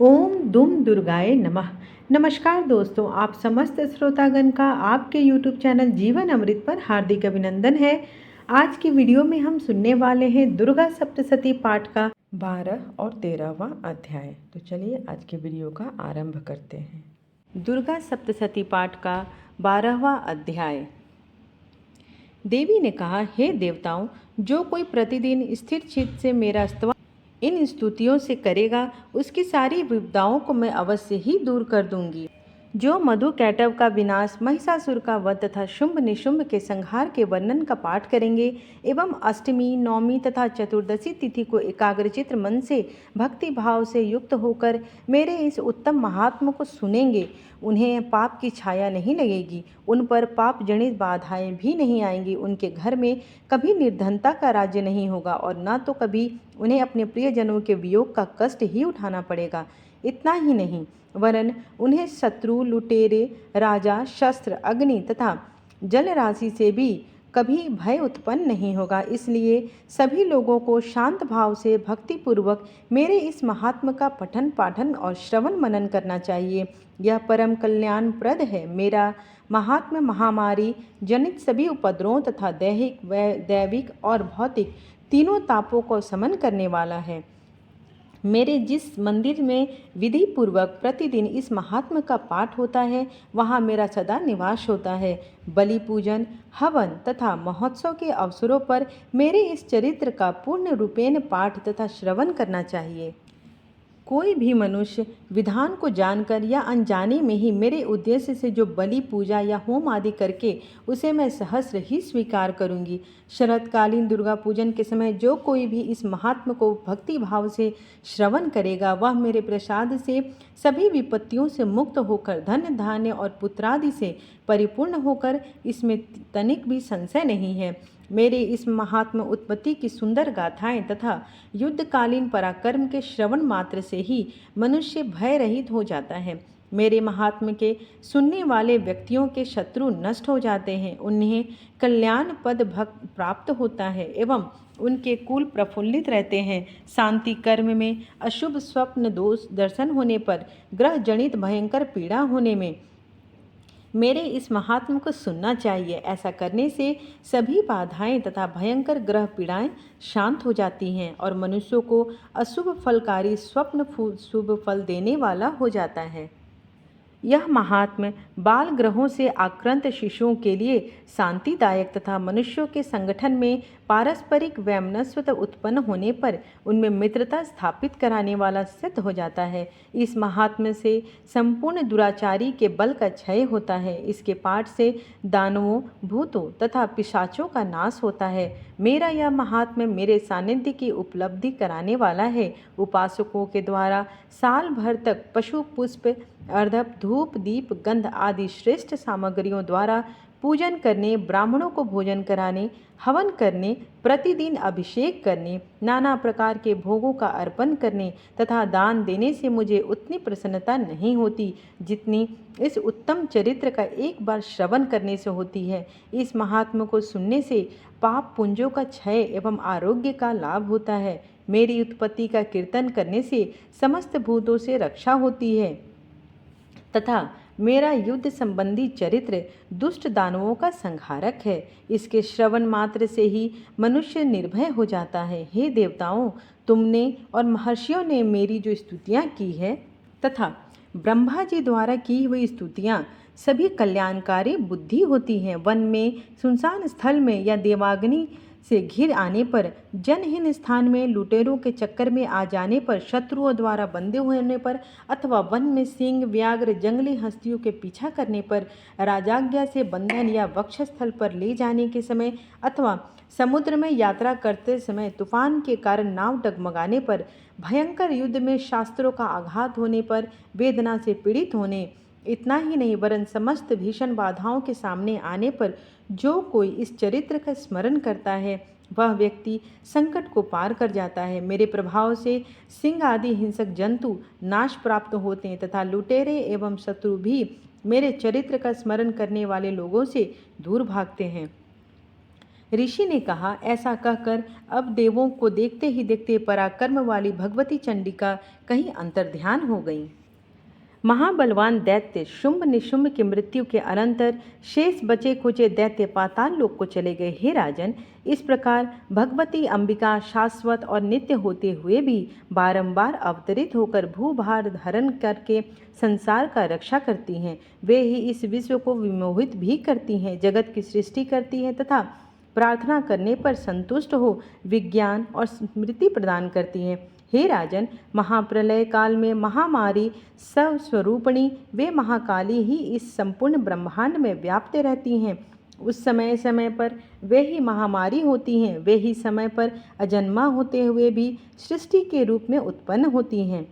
ओम दुम दुर्गाय नमः। नमस्कार दोस्तों, आप समस्त श्रोतागण का आपके YouTube चैनल जीवन अमृत पर हार्दिक अभिनंदन है। आज की वीडियो में हम सुनने वाले हैं दुर्गा सप्तशती पाठ का 12 और 13वां अध्याय। तो चलिए आज के वीडियो का आरंभ करते हैं। दुर्गा सप्तशती पाठ का 12वां अध्याय। देवी ने कहा, हे देवताओं, जो कोई प्रतिदिन स्थिर चित्त से मेरा स्तवन इन स्तुतियों से करेगा, उसकी सारी विपदाओं को मैं अवश्य ही दूर कर दूंगी। जो मधु कैटव का विनाश, महिषासुर का वध तथा शुंभ निशुंभ के संहार के वर्णन का पाठ करेंगे एवं अष्टमी, नवमी तथा चतुर्दशी तिथि को एकाग्रचित्त मन से भक्ति भाव से युक्त होकर मेरे इस उत्तम महात्म को सुनेंगे, उन्हें पाप की छाया नहीं लगेगी, उन पर पाप जनित बाधाएं भी नहीं आएंगी। उनके घर में कभी निर्धनता का राज्य नहीं होगा और न तो कभी उन्हें अपने प्रियजनों के वियोग का कष्ट ही उठाना पड़ेगा। इतना ही नहीं, वरन उन्हें शत्रु, लुटेरे, राजा, शस्त्र, अग्नि तथा जल राशि से भी कभी भय उत्पन्न नहीं होगा। इसलिए सभी लोगों को शांत भाव से भक्तिपूर्वक मेरे इस महात्म का पठन पाठन और श्रवण मनन करना चाहिए। यह परम कल्याणप्रद है। मेरा महात्म्य महामारी जनित सभी उपद्रवों तथा दैहिक व दैविक और भौतिक तीनों तापों को समन करने वाला है। मेरे जिस मंदिर में विधि पूर्वक प्रतिदिन इस महात्म का पाठ होता है, वहाँ मेरा सदा निवास होता है। बलि पूजन, हवन तथा महोत्सव के अवसरों पर मेरे इस चरित्र का पूर्ण रूपेण पाठ तथा श्रवण करना चाहिए। कोई भी मनुष्य विधान को जानकर या अनजाने में ही मेरे उद्देश्य से जो बलि पूजा या होम आदि करके उसे मैं सहस्र ही स्वीकार करूंगी। शरतकालीन दुर्गा पूजन के समय जो कोई भी इस महात्म को भक्ति भाव से श्रवण करेगा, वह मेरे प्रसाद से सभी विपत्तियों से मुक्त होकर धन धान्य और पुत्रादि से परिपूर्ण होकर, इसमें तनिक भी संशय नहीं है। मेरे इस महात्म उत्पत्ति की सुंदर गाथाएं तथा युद्धकालीन पराक्रम के श्रवण मात्र से ही मनुष्य भय रहित हो जाता है। मेरे महात्म के सुनने वाले व्यक्तियों के शत्रु नष्ट हो जाते हैं, उन्हें कल्याण पद भक्त प्राप्त होता है एवं उनके कुल प्रफुल्लित रहते हैं। शांति कर्म में अशुभ स्वप्न दोष दर्शन होने पर, ग्रह जनित भयंकर पीड़ा होने में मेरे इस महात्म को सुनना चाहिए। ऐसा करने से सभी बाधाएं तथा भयंकर ग्रह पीड़ाएं शांत हो जाती हैं और मनुष्यों को अशुभ फलकारी स्वप्न शुभ फल देने वाला हो जाता है। यह महात्म्य बाल ग्रहों से आक्रांत शिशुओं के लिए शांतिदायक तथा मनुष्यों के संगठन में पारस्परिक वैमनस्यता उत्पन्न होने पर उनमें मित्रता स्थापित कराने वाला सिद्ध हो जाता है। इस महात्म्य से संपूर्ण दुराचारी के बल का क्षय होता है। इसके पाठ से दानवों, भूतों तथा पिशाचों का नाश होता है। मेरा यह महात्म्य मेरे सानिध्य की उपलब्धि कराने वाला है। उपासकों के द्वारा साल भर तक पशु, पुष्प, अर्धप, धूप, दीप, गंध आदि श्रेष्ठ सामग्रियों द्वारा पूजन करने, ब्राह्मणों को भोजन कराने, हवन करने, प्रतिदिन अभिषेक करने, नाना प्रकार के भोगों का अर्पण करने तथा दान देने से मुझे उतनी प्रसन्नता नहीं होती जितनी इस उत्तम चरित्र का एक बार श्रवण करने से होती है। इस महात्म को सुनने से पाप पुंजों का क्षय एवं आरोग्य का लाभ होता है। मेरी उत्पत्ति का कीर्तन करने से समस्त भूतों से रक्षा होती है तथा मेरा युद्ध संबंधी चरित्र दुष्ट दानवों का संहारक है। इसके श्रवण मात्र से ही मनुष्य निर्भय हो जाता है। हे देवताओं, तुमने और महर्षियों ने मेरी जो स्तुतियाँ की है तथा ब्रह्मा जी द्वारा की हुई स्तुतियाँ सभी कल्याणकारी बुद्धि होती हैं। वन में, सुनसान स्थल में या देवाग्नि से घिर आने पर, जनहीन स्थान में लुटेरों के चक्कर में आ जाने पर, शत्रुओं द्वारा बंधे होने पर अथवा वन में सिंह, व्याघ्र, जंगली हस्तियों के पीछा करने पर, राजाज्ञा से बंधन या वक्षस्थल पर ले जाने के समय अथवा समुद्र में यात्रा करते समय तूफान के कारण नाव डगमगाने पर, भयंकर युद्ध में शास्त्रों का आघात होने पर, वेदना से पीड़ित होने, इतना ही नहीं वरन समस्त भीषण बाधाओं के सामने आने पर जो कोई इस चरित्र का स्मरण करता है, वह व्यक्ति संकट को पार कर जाता है। मेरे प्रभाव से सिंह आदि हिंसक जंतु नाश प्राप्त होते हैं तथा लुटेरे एवं शत्रु भी मेरे चरित्र का स्मरण करने वाले लोगों से दूर भागते हैं। ऋषि ने कहा, ऐसा कहकर अब देवों को देखते ही देखते पराक्रम वाली भगवती चंडिका कहीं अंतर्ध्यान हो गईं। महाबलवान दैत्य शुंभ निशुंभ की मृत्यु के अनंतर शेष बचे खुचे दैत्य पाताल लोक को चले गए। हे राजन, इस प्रकार भगवती अंबिका शाश्वत और नित्य होते हुए भी बारंबार अवतरित होकर भूभार धारण करके संसार का रक्षा करती हैं। वे ही इस विश्व को विमोहित भी करती हैं, जगत की सृष्टि करती हैं तथा प्रार्थना करने पर संतुष्ट हो विज्ञान और स्मृति प्रदान करती हैं। हे राजन, महाप्रलय काल में महामारी स्वस्वरूपिणी वे महाकाली ही इस संपूर्ण ब्रह्मांड में व्याप्त रहती हैं। उस समय समय पर वे ही महामारी होती हैं, वे ही समय पर अजन्मा होते हुए भी सृष्टि के रूप में उत्पन्न होती हैं।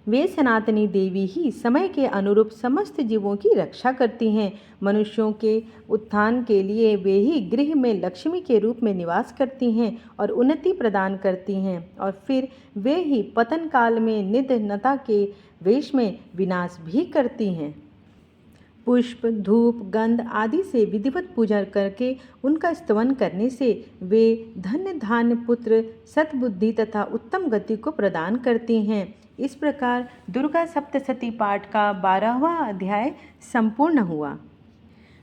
वे सनातनी देवी ही समय के अनुरूप समस्त जीवों की रक्षा करती हैं। मनुष्यों के उत्थान के लिए वे ही गृह में लक्ष्मी के रूप में निवास करती हैं और उन्नति प्रदान करती हैं, और फिर वे ही पतन काल में निधनता के वेश में विनाश भी करती हैं। पुष्प, धूप, गंध आदि से विधिवत पूजा करके उनका स्तवन करने से वे धन्य धान्य पुत्र सद्बुद्धि तथा उत्तम गति को प्रदान करती हैं। इस प्रकार दुर्गा सप्तशती पाठ का 12वां अध्याय संपूर्ण हुआ।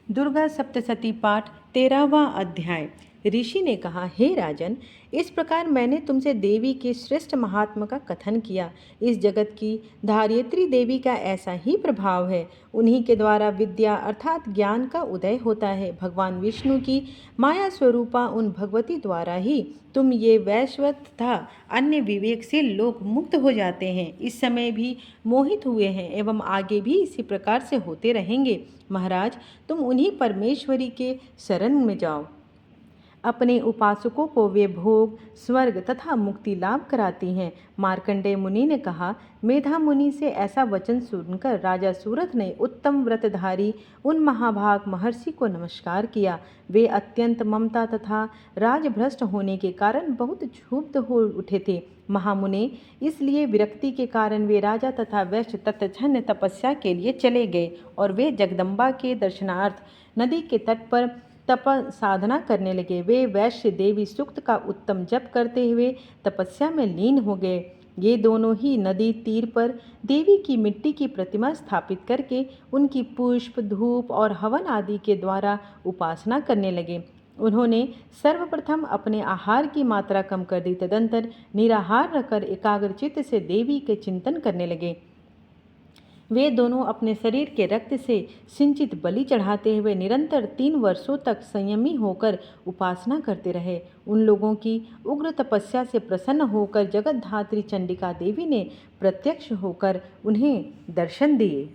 दुर्गा सप्तशती पाठ 13वां अध्याय। ऋषि ने कहा, हे राजन, इस प्रकार मैंने तुमसे देवी के श्रेष्ठ महात्मा का कथन किया। इस जगत की धारित्री देवी का ऐसा ही प्रभाव है। उन्हीं के द्वारा विद्या अर्थात ज्ञान का उदय होता है। भगवान विष्णु की माया स्वरूपा उन भगवती द्वारा ही तुम ये वैश्वत तथा अन्य विवेकशील लोग मुक्त हो जाते हैं। इस समय भी मोहित हुए हैं एवं आगे भी इसी प्रकार से होते रहेंगे। महाराज, तुम उन्हीं परमेश्वरी के शरण में जाओ। अपने उपासकों को वे भोग, स्वर्ग तथा मुक्ति लाभ कराती हैं। मार्कंडेय मुनि ने कहा, मेधा मुनि से ऐसा वचन सुनकर राजा सूरथ ने उत्तम व्रतधारी उन महाभाग महर्षि को नमस्कार किया। वे अत्यंत ममता तथा राजभ्रष्ट होने के कारण बहुत क्षुब्ध हो उठे थे। महामुने, इसलिए विरक्ति के कारण वे राजा तथा वैश्य तत्क्षण तपस्या के लिए चले गए और वे जगदम्बा के दर्शनार्थ नदी के तट पर तप साधना करने लगे। वे वैश्य देवी सूक्त का उत्तम जप करते हुए तपस्या में लीन हो गए। ये दोनों ही नदी तीर पर देवी की मिट्टी की प्रतिमा स्थापित करके उनकी पुष्प, धूप और हवन आदि के द्वारा उपासना करने लगे। उन्होंने सर्वप्रथम अपने आहार की मात्रा कम कर दी, तदंतर निराहार रहकर एकाग्रचित्त से देवी के चिंतन करने लगे। वे दोनों अपने शरीर के रक्त से सिंचित बलि चढ़ाते हुए निरंतर 3 वर्षों तक संयमी होकर उपासना करते रहे। उन लोगों की उग्र तपस्या से प्रसन्न होकर जगतधात्री चंडिका देवी ने प्रत्यक्ष होकर उन्हें दर्शन दिए।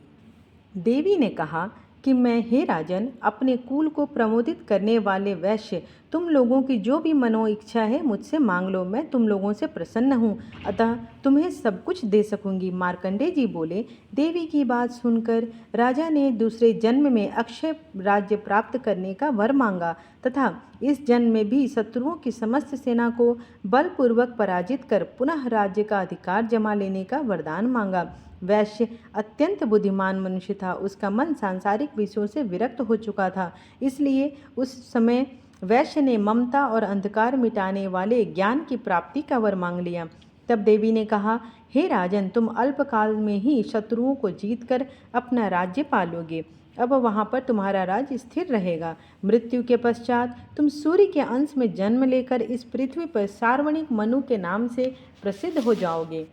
देवी ने कहा कि मैं, हे राजन, अपने कुल को प्रमोदित करने वाले वैश्य, तुम लोगों की जो भी मनो इच्छा है मुझसे मांग लो, मैं तुम लोगों से प्रसन्न हूँ, अतः तुम्हें सब कुछ दे सकूंगी। मार्कंडेय जी बोले, देवी की बात सुनकर राजा ने दूसरे जन्म में अक्षय राज्य प्राप्त करने का वर मांगा तथा इस जन्म में भी शत्रुओं की समस्त सेना को बलपूर्वक पराजित कर पुनः राज्य का अधिकार जमा लेने का वरदान मांगा। वैश्य अत्यंत बुद्धिमान मनुष्य था। उसका मन सांसारिक विषयों से विरक्त हो चुका था। इसलिए उस समय वैश्य ने ममता और अंधकार मिटाने वाले ज्ञान की प्राप्ति का वर मांग लिया। तब देवी ने कहा, हे राजन, तुम अल्पकाल में ही शत्रुओं को जीतकर अपना राज्य पालोगे। अब वहाँ पर तुम्हारा राज्य स्थिर रहेगा। मृत्यु के पश्चात तुम सूर्य के अंश में जन्म लेकर इस पृथ्वी पर सार्वणिक मनु के नाम से प्रसिद्ध हो जाओगे।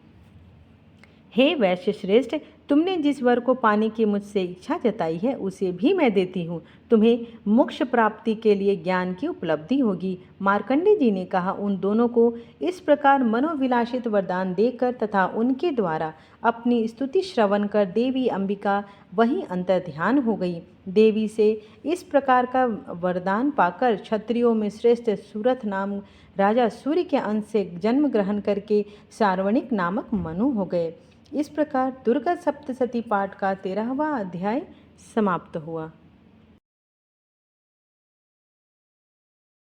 हे वैश्य श्रेष्ठ, तुमने जिस वर को पाने की मुझसे इच्छा जताई है उसे भी मैं देती हूँ। तुम्हें मोक्ष प्राप्ति के लिए ज्ञान की उपलब्धि होगी। मार्कंडेय जी ने कहा, उन दोनों को इस प्रकार मनोविलासित वरदान देकर तथा उनके द्वारा अपनी स्तुति श्रवण कर देवी अंबिका वहीं अंतर्ध्यान हो गई। देवी से इस प्रकार का वरदान पाकर क्षत्रियों में श्रेष्ठ सूरथ नाम राजा सूर्य के अंश से जन्म ग्रहण करके सार्वणिक नामक मनु हो गए। इस प्रकार दुर्गा सप्तशती पाठ का 13वां अध्याय समाप्त हुआ।